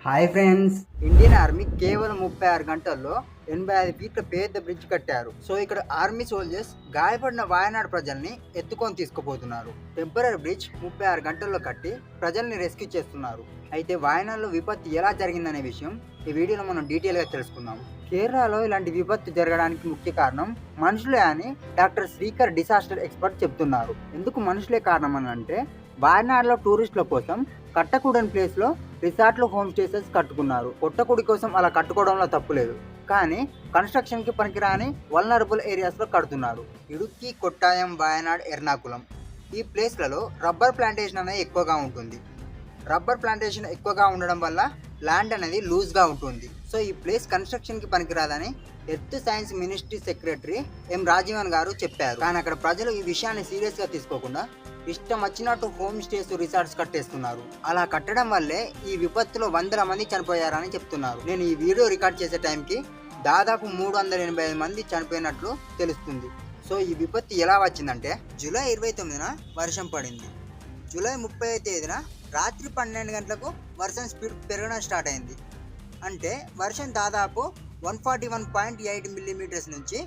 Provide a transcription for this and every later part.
Hi friends, Indian army కేవలం 36 గంటల్లో 85 ఫీట్ల పెద్ద బ్రిడ్జ్ కట్టారు. సో ఇక్కడ ఆర్మీ సోల్జర్స్ గాయపడిన వాయనాడు ప్రజల్ని ఎత్తుకొని తీసుకుపోతున్నారు. టెంపరరీ బ్రిడ్జ్ 36 గంటల్లో కట్టి ప్రజల్ని రెస్క్యూ చేస్తున్నారు. అయితే వాయనాడులో విపత్తు ఎలా జరిగిందనే విషయం ఈ వీడియోలో మనం డీటెయిల్గా తెలుసుకుందాం. కేరళలో ఇలాంటి విపత్తు జరగడానికి ముఖ్య కారణం మనుషులే అని డాక్టర్ శ్రీకర్ డిసాస్టర్ ఎక్స్పర్ట్ చెప్తున్నారు. ఎందుకు మనుషులే కారణం అని అంటే, వాయనాడులో టూరిస్టుల కోసం కట్టకూడని ప్లేస్లో రిసార్ట్లు, హోమ్ స్టేస్ కట్టుకున్నారు. కొట్టకుడి కోసం అలా కట్టుకోవడంలో తప్పులేదు, కానీ కన్స్ట్రక్షన్కి పనికిరాని వల్నరబుల్ ఏరియాస్లో కడుతున్నారు. ఇడుక్కి, కొట్టాయం, వాయనాడ్, ఎర్నాకుళం ఈ ప్లేస్లలో రబ్బర్ ప్లాంటేషన్ అనేది ఎక్కువగా ఉంటుంది. రబ్బర్ ప్లాంటేషన్ ఎక్కువగా ఉండడం వల్ల ల్యాండ్ అనేది లూజ్గా ఉంటుంది. సో ఈ ప్లేస్ కన్స్ట్రక్షన్కి పనికిరాదని earth science ministry secretary M Rajeevan గారు చెప్పారు. కానీ అక్కడ ప్రజలు ఈ విషయాన్ని సీరియస్గా తీసుకోకుండా ఇష్టం వచ్చినట్టు హోమ్ స్టేస్, రిసార్ట్స్ కట్టేస్తున్నారు. అలా కట్టడం వల్లే ఈ విపత్తులో వందల మంది చనిపోయారని చెప్తున్నారు. నేను ఈ వీడియో రికార్డ్ చేసే టైంకి దాదాపు 385 మంది చనిపోయినట్లు తెలుస్తుంది. సో ఈ విపత్తు ఎలా వచ్చిందంటే, జూలై 29న వర్షం పడింది. జూలై 30వ తేదీన రాత్రి 12 గంటలకు వర్షం స్పీడ్ పెరగడం స్టార్ట్ అయింది. అంటే వర్షం దాదాపు 141.8 మిల్లీమీటర్స్ నుంచి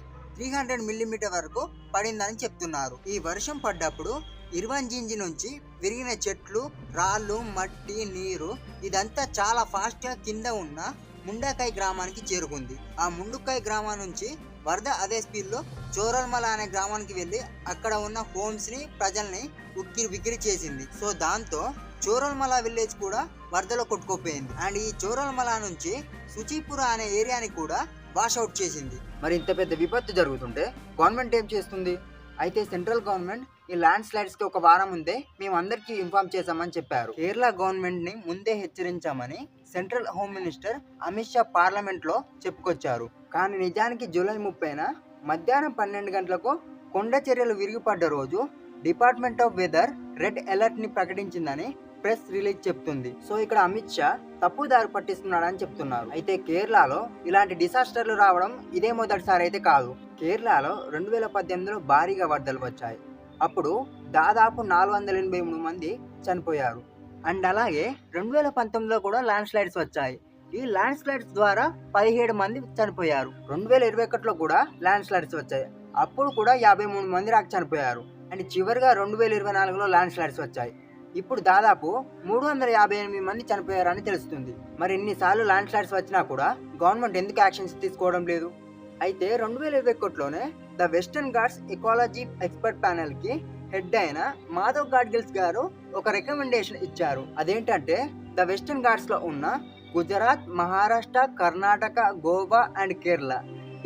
300 మిల్లీమీటర్ వరకు పడిందని చెప్తున్నారు. ఈ వర్షం పడ్డప్పుడు ఇర్వంజింజి నుంచి విరిగిన చెట్లు, రాళ్ళు, మట్టి, నీరు ఇదంతా చాలా ఫాస్ట్గా కింద ఉన్న ముండకాయ్ గ్రామానికి చేరుకుంది. ఆ ముండుకాయ్ గ్రామం నుంచి వరద అదే స్పీడ్లో చోరల్మల అనే గ్రామానికి వెళ్ళి అక్కడ ఉన్న హోమ్స్ని, ప్రజల్ని ఉక్కిరి బిక్కిరి చేసింది. సో దాంతో చోరల్మల విలేజ్ కూడా వరదలో కొట్టుకుపోయింది. అండ్ ఈ చోరల్మల నుంచి సుచిపుర అనే ఏరియాని కూడా వాషౌట్ చేసింది. మరి ఇంత పెద్ద విపత్తు జరుగుతుంటే గవర్నమెంట్ ఏం చేస్తుంది? అయితే సెంట్రల్ గవర్నమెంట్ ఈ ల్యాండ్ స్లైడ్స్కి ఒక వారం ముందే మేము అందరికీ ఇన్ఫార్మ్ చేశామని చెప్పారు. కేరళ గవర్నమెంట్ని ముందే హెచ్చరించామని central home minister Amit Shah పార్లమెంట్లో చెప్పుకొచ్చారు. కానీ నిజానికి జూలై 30న మధ్యాహ్నం 12 గంటలకు కొండ చర్యలు విరిగిపడ్డ రోజు డిపార్ట్మెంట్ ఆఫ్ వెదర్ రెడ్ అలర్ట్ని ప్రకటించిందని ప్రెస్ రిలీజ్ చెప్తుంది. సో ఇక్కడ అమిత్ షా తప్పుదారి పట్టిస్తున్నాడని చెప్తున్నారు. అయితే కేరళలో ఇలాంటి డిసాస్టర్లు రావడం ఇదే మొదటిసారి అయితే కాదు. కేరళలో 2018లో భారీగా వరదలు వచ్చాయి. అప్పుడు దాదాపు 483 మంది చనిపోయారు. అండ్ అలాగే 2019లో కూడా ల్యాండ్ స్లైడ్స్ వచ్చాయి. ఈ ల్యాండ్ స్లైడ్స్ ద్వారా 17 మంది చనిపోయారు. 2021లో కూడా ల్యాండ్ స్లైడ్స్ వచ్చాయి. అప్పుడు కూడా 53 మంది చనిపోయారు. అండ్ చివరిగా 2024లో ల్యాండ్ స్లైడ్స్ వచ్చాయి. ఇప్పుడు దాదాపు 358 మంది చనిపోయారని తెలుస్తుంది. మరి ఇన్నిసార్లు ల్యాండ్ స్లైడ్స్ వచ్చినా కూడా గవర్నమెంట్ ఎందుకు యాక్షన్స్ తీసుకోవడం లేదు? అయితే 2021లోనే the Western Ghats ecology expert ప్యానెల్కి హెడ్ అయిన మాధవ్ గాడ్గిల్స్ గారు ఒక రికమెండేషన్ ఇచ్చారు. అదేంటంటే, ద వెస్టర్న్ ఘాట్స్లో ఉన్న గుజరాత్, మహారాష్ట్ర, కర్ణాటక, గోవా అండ్ కేరళ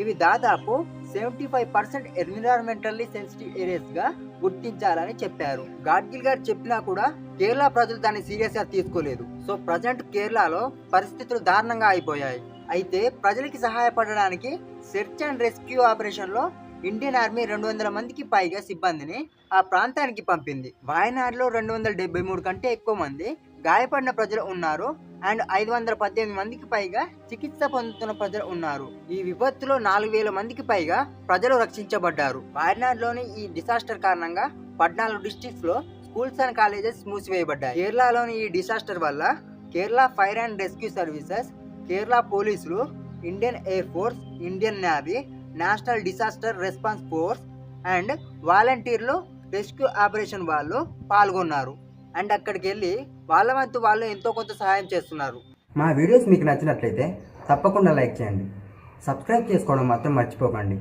ఇవి దాదాపు 75% ఎన్విరాన్మెంటల్లీ సెన్సిటివ్ ఏరియాస్గా గుర్తించాలని చెప్పారు. గాడ్గిల్ గారు చెప్పినా కూడా కేరళ ప్రజలు దాన్ని సీరియస్గా తీసుకోలేదు. సో ప్రజెంట్ కేరళలో పరిస్థితులు దారుణంగా అయిపోయాయి. అయితే ప్రజలకి సహాయపడడానికి సెర్చ్ అండ్ రెస్క్యూ ఆపరేషన్లో ఇండియన్ ఆర్మీ 200 మందికి పైగా సిబ్బందిని ఆ ప్రాంతానికి పంపింది. వాయనాడులో 273 కంటే ఎక్కువ మంది గాయపడిన ప్రజలు ఉన్నారు. అండ్ 518 మందికి పైగా చికిత్స పొందుతున్న ప్రజలు ఉన్నారు. ఈ విపత్తులో 4000 మందికి పైగా ప్రజలు రక్షించబడ్డారు. వాయనాడులోని ఈ డిసాస్టర్ కారణంగా 14 డిస్ట్రిక్ట్స్ లో స్కూల్స్ అండ్ కాలేజెస్ మూసివేయబడ్డాయి. కేరళలోని ఈ డిసాస్టర్ వల్ల Kerala fire and rescue services, Kerala పోలీసులు, Indian Air Force, Indian Navy, National Disaster Response Force and వాలంటీర్లు రెస్క్యూ ఆపరేషన్ వాళ్ళు పాల్గొన్నారు. అండ్ అక్కడికి వెళ్ళి వాళ్ళ వంతు వాళ్ళు ఎంతో కొంత సహాయం చేస్తున్నారు. మా వీడియోస్ మీకు నచ్చినట్లయితే తప్పకుండా లైక్ చేయండి. సబ్స్క్రైబ్ చేసుకోవడం మాత్రం మర్చిపోకండి.